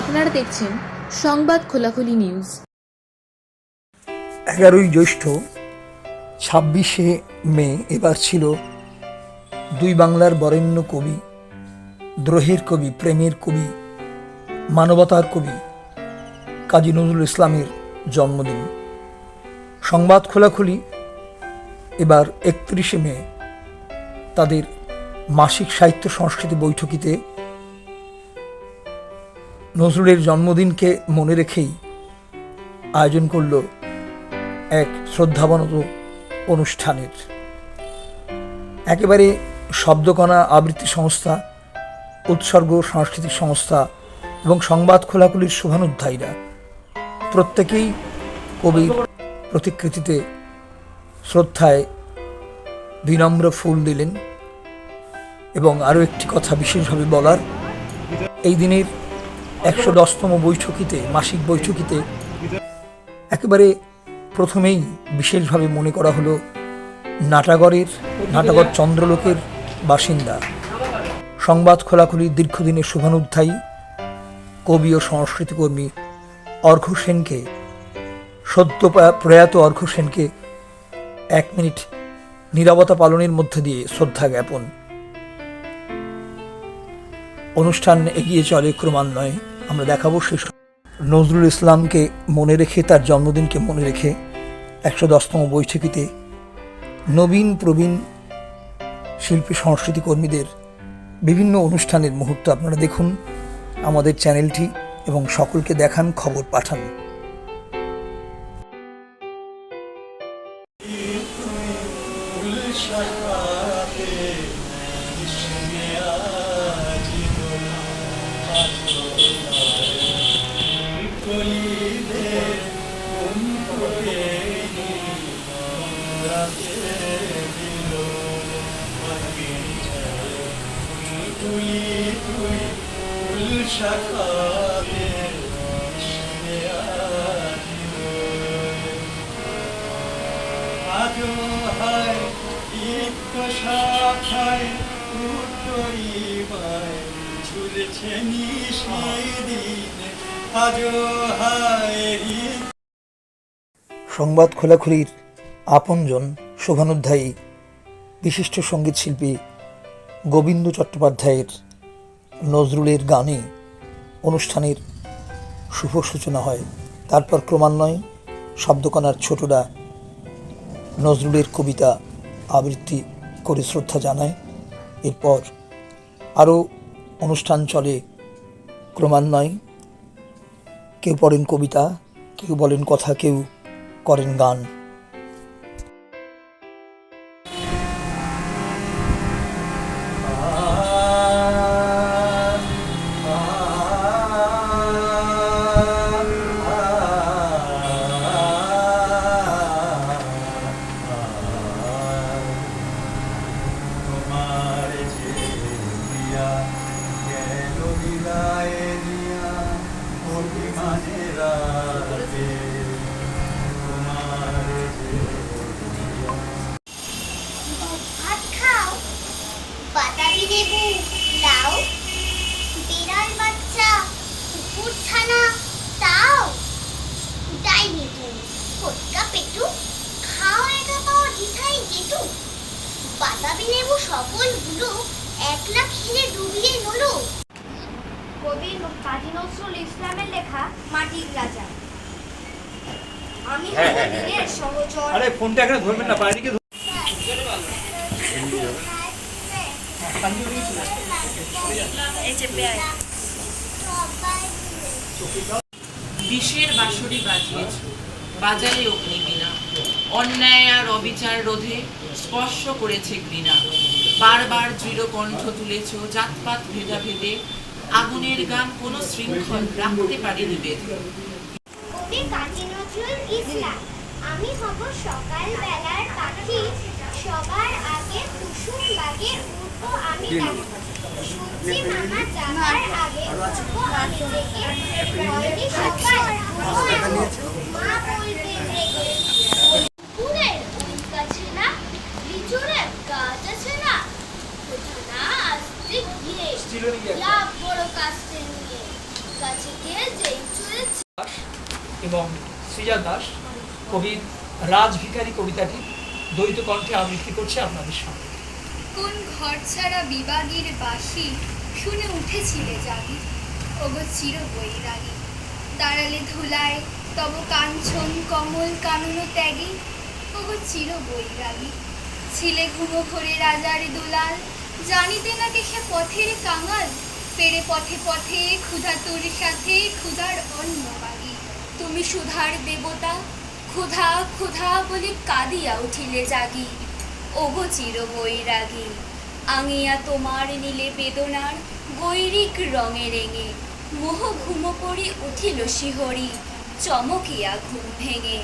আপনারা দেখছেন সংবাদ খোলাখুলি নিউজ। 11ই জ্যৈষ্ঠ 26শে মে এবার ছিল দুই বাংলার বরেণ্য কবি, দ্রোহের কবি, প্রেমের কবি, মানবতার কবি কাজী নজরুল ইসলামের জন্মদিন। সংবাদ খোলাখুলি এবার 31শে মে তাদের মাসিক সাহিত্য সংস্কৃতি বৈঠকিতে নজরুলের জন্মদিনকে মনে রেখেই আয়োজন করল এক শ্রদ্ধাবনত অনুষ্ঠানের। একেবারে শব্দকণা আবৃত্তি সংস্থা, উৎসর্গ সাংস্কৃতিক সংস্থা এবং সংবাদ খোলাখুলির শুভানুধ্যায়ীরা প্রত্যেকেই কবির প্রতিকৃতিতে শ্রদ্ধায় বিনম্র ফুল দিলেন। এবং আরও একটি কথা বিশেষভাবে বলার, এই দিনের 110তম বৈঠকিতে, মাসিক বৈঠকিতে একেবারে প্রথমেই বিশেষভাবে মনে করা হলো নাটাগড় চন্দ্রলোকের বাসিন্দা, সংবাদ খোলাখুলির দীর্ঘদিনের শুভানুধ্যায়ী কবি ও সংস্কৃতিকর্মী অর্ঘ্য সেনকে, সদ্য প্রয়াত অর্ঘ্য সেনকে 1 মিনিট নীরবতা পালনের মধ্যে দিয়ে শ্রদ্ধা জ্ঞাপন। অনুষ্ঠান এগিয়ে চলে ক্রমান্বয়ে। আমরা দেখাবো শেষ নজরুল ইসলামকে মনে রেখে, তার জন্মদিনকে মনে রেখে 110তম বৈঠকিতে নবীন প্রবীণ শিল্পী সংস্কৃতি কর্মীদের বিভিন্ন অনুষ্ঠানের মুহূর্ত আপনারা দেখুন আমাদের চ্যানেলটি এবং সকলকে দেখান, খবর পাঠান। সংবাদ খোলাখুলির আপনজন শুভানুধ্যায়ী বিশিষ্ট সঙ্গীত শিল্পী গোবিন্দ চট্টোপাধ্যায়ের নজরুলের গানে অনুষ্ঠানের শুভ সূচনা হয়। তারপর ক্রমান্বয়ে শব্দকণার ছোটরা নজরুলের কবিতা আবৃত্তি করে শ্রদ্ধা জানায়। এরপর আরও অনুষ্ঠান চলে ক্রমান্বয়ে। কেউ পড়েন কবিতা, কেউ বলেন কথা, কেউ করেন গান। সকলগুলো একলা খেলে ডুবিয়ে হলো। কবি কাজী নজরুল ইসলামের লেখা মাটির রাজা। আমি দিনের সহচর। আরে ফোনটা এখানে ধরবেন না, বাইরে বিষের বাঁশরি বাজিয়েছ, বাজারে অগ্নিবীণা, অন্যায় আর অবিচার রোধে স্পর্শ করেছে ঘৃণা। বারবার দৃঢ় কণ্ঠ তুলেছ, জাতপাত ভেদাভেদে আগুনের গান কোন শৃঙ্খল রাখতে পারেনি বেঁধে। কবি কাজী নজরুল ইসলাম। আমি হব সকাল বেলার পাখি, সবার আগে কুসুম বাগে উঠবো আমি ডাকি। সূর্যি মামা জাগার আগে উঠবো আমি জেগে, ভয়নি সকাল মা বলবে রেগে। ফুলের উল গাছে না, লিচুরের গাছ আছে না, কোথা না আসতে গিয়ে লাভ বড় কাস্তে নিয়ে, গাছে কে এবং শ্রীজা দাস কবির রাজভিখারী কবিতাটি দ্বৈত কণ্ঠে আবৃত্তি করছে আপনাদের সামনে। কোন ঘর ছাড়া বিবাগীর বাঁশি শুনে উঠেছিলে জাগি, ওগো চির বৈরাগী। দাঁড়ালে ধুলায় তব কাঞ্চন কমল কানন ত্যাগী, ওগো চির বৈরাগী। ছিলে ঘুমো ঘরে রাজার দুলাল, জানিতে না কে সে পথের কাঙাল। ফেরে পথে পথে ক্ষুধাতুর সাথে ক্ষুধার অন্ন বাগি। তুমি সুধার দেবতা, ক্ষুধা ক্ষুধা বলে কাঁদিয়া উঠিলে জাগি, ওগো চির বৈরাগী। আঙিয়া তোমার নীলে বেদনার গৈরিক রঙে রেঙে, মোহ ঘুমো পড়ি উঠিল শিহরি, চমকিয়া ঘুম ভেঙে।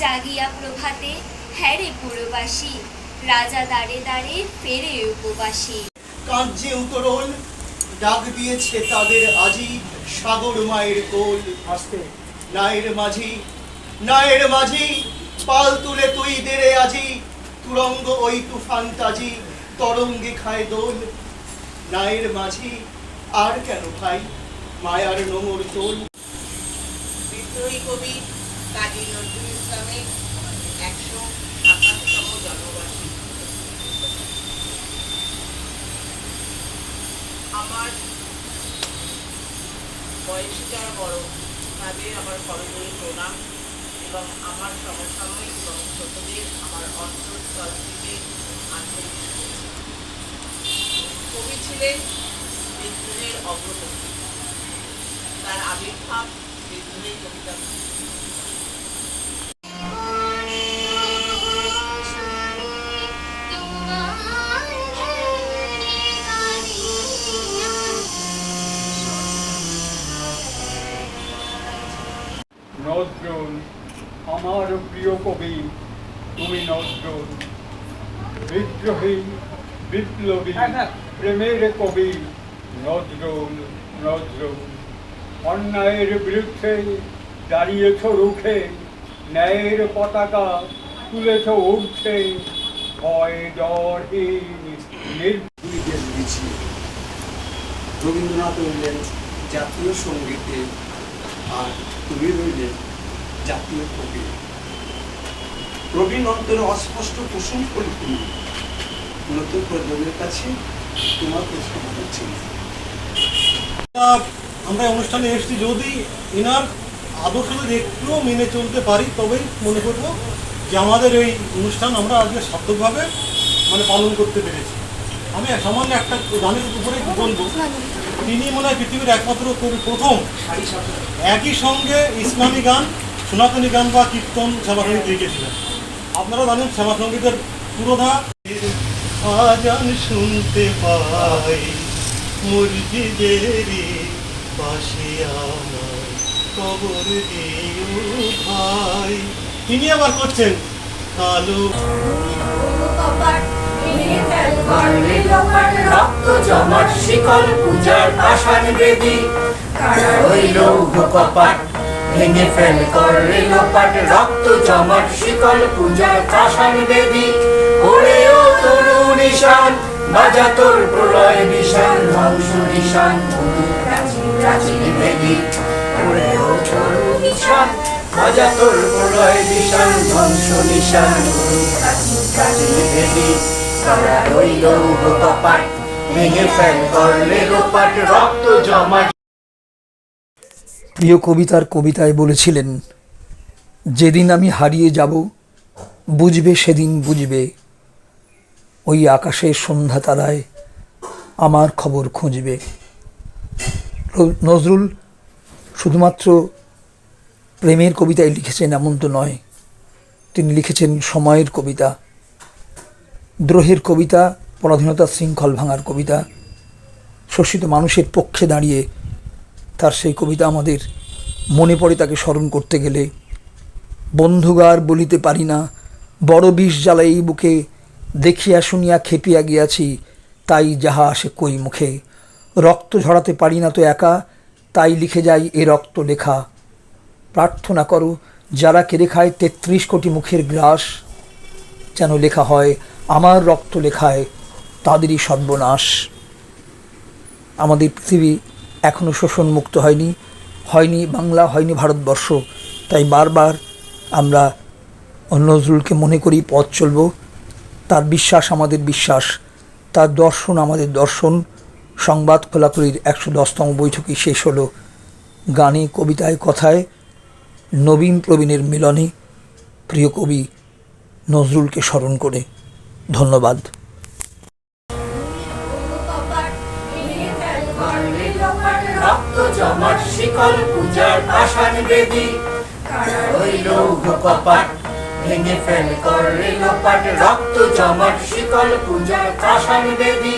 জাগিয়া প্রভাতে হ্যারে পুরবাসী, রাজা দাঁড়ে দাঁড়ে ফেরে উপবাসী। কাঞ্চে উতরল ডাক দিয়েছে তাদের আজি, সাগর মায়ের কোল। আস্তে নায়ের মাঝি, নায়ের মাঝি, পাল তুলে তুই দেরে আজি। তুরঙ্গ ওই তুফান তাজি, তরঙ্গে খায় দোল। নায়ের মাঝি, আর কেন ভাই মায়ার নোঙর তোল। বিদ্রোহী কবি কাজী নজরুল ইসলামের 127তম জন্মবার্ষিকী। আমার বয়সী যারা বড় তাদের আমার করজোড়ে প্রণাম, এবং আমার সমসাময়িক এবং ছোটদের আমার অন্তঃস্থল থেকে আন্তরিক শুভেচ্ছা। কবি ছিলেন বিদ্রোহের অগ্রগতি, তার আবির্ভাব বিদ্রোহী কবিতা। নজরুল আমার প্রিয় কবি, তুমি নজরুল। বিদ্রোহী বিপ্লবী প্রেমের কবি নজরুল, নজরুল। অন্যায়ের বিরুদ্ধে দাঁড়িয়েছ রুখে, ন্যায়ের পতাকা তুলেছ উঠছে, ভয় ডরহীন দুই দেশ পিছিয়ে। রবীন্দ্রনাথ রইলেন জাতীয় সঙ্গীতে, আর তুমি রইলেন জাতীয় কবি। রবীন্দ্র অন্তরে অস্পষ্ট কুসুম করে তুমি নতুন প্রজন্মের কাছে তোমার প্রশ্ন ছিল। আমরা অনুষ্ঠানে এসেছি, যদি এনার আদর্শদের একটুও মেনে চলতে পারি তবেই মনে করবো যে আমাদের এই অনুষ্ঠান আমরা আজকে সার্থকভাবে পালন করতে পেরেছি। আমি সামান্য একটা গানের উপরে বলবো, তিনি মনে হয় পৃথিবীর একমাত্র কবি প্রথম একই সঙ্গে ইসলামী গান, সনাতনী গান বা কীর্তন শ্যামাসঙ্গীত লিখেছিলেন। আপনারা জানেন শ্যামাসঙ্গীতের পুরোধা আজান শুনতে পাই মুরগিদের পাশে আমার কবর দিও ভাই। তিনি আবার করছেন কালো রক্ত জমাট শিকল পূজার পাষাণ বেদী, কারা হইল কপাট ভেঙে ফেল করে লোপাট। রক্ত জমাট শিকল পূজার পাষাণ বেদী, ওরেও তরু নিশান বাজা তোর প্রলয় নিশান, ধ্বংস নিশান প্রাচীন প্রাচীন বেদী। ওরেও তরু নিশান বাজা তোর প্রলয় নিশান, ধ্বংস নিশান প্রাচীন প্রাচীন বেদী। কারা হইল কপাট ভেঙে ফেল করলে লোপাট। রক্ত জমাট। প্রিয় কবিতার কবিতায় বলেছিলেন, যেদিন আমি হারিয়ে যাব বুঝবে সেদিন বুঝবে, ওই আকাশের সন্ধ্যা তারায় আমার খবর খুঁজবে। নজরুল শুধুমাত্র প্রেমের কবিতায় লিখেছেন এমন তো নয়, তিনি লিখেছেন সময়ের কবিতা, দ্রোহের কবিতা, পরাধীনতার শৃঙ্খল ভাঙার কবিতা। শোষিত মানুষের পক্ষে দাঁড়িয়ে তার সেই কবিতা আমাদের মনে পড়ে তাকে স্মরণ করতে গেলে। বন্ধুগার বলিতে পারি না, বড় বিষ জ্বালা এই বুকে, দেখিয়া শুনিয়া খেপিয়া গিয়াছি, তাই যাহা আসে কই মুখে। রক্ত ঝরাতে পারি না তো একা, তাই লিখে যাই এ রক্ত লেখা। প্রার্থনা করো যারা কেড়ে খায় ৩৩ কোটি মুখের গ্রাস, যেন লেখা হয় আমার রক্ত লেখায় তাদেরই সর্বনাশ। আমাদের পৃথিবী এখনও শোষণমুক্ত হয়নি বাংলা, হয়নি ভারতবর্ষ, তাই বারবার আমরা নজরুলকে মনে করি পথ চলব। তার বিশ্বাস আমাদের বিশ্বাস, তার দর্শন আমাদের দর্শন। সংবাদ খোলাখুলির 110তম বৈঠকই শেষ হলো গানে, কবিতায়, কথায় নবীন প্রবীণের মিলনে, প্রিয় কবি নজরুলকে স্মরণ করে। ধন্যবাদ। রক্ত জমাট শিকল পূজার পাষাণ বেদী, কারা ওই লৌহ কপাট ভেঙে ফেল করে লোপাট। রক্ত জমাট শিকল পূজার পাষাণ বেদী।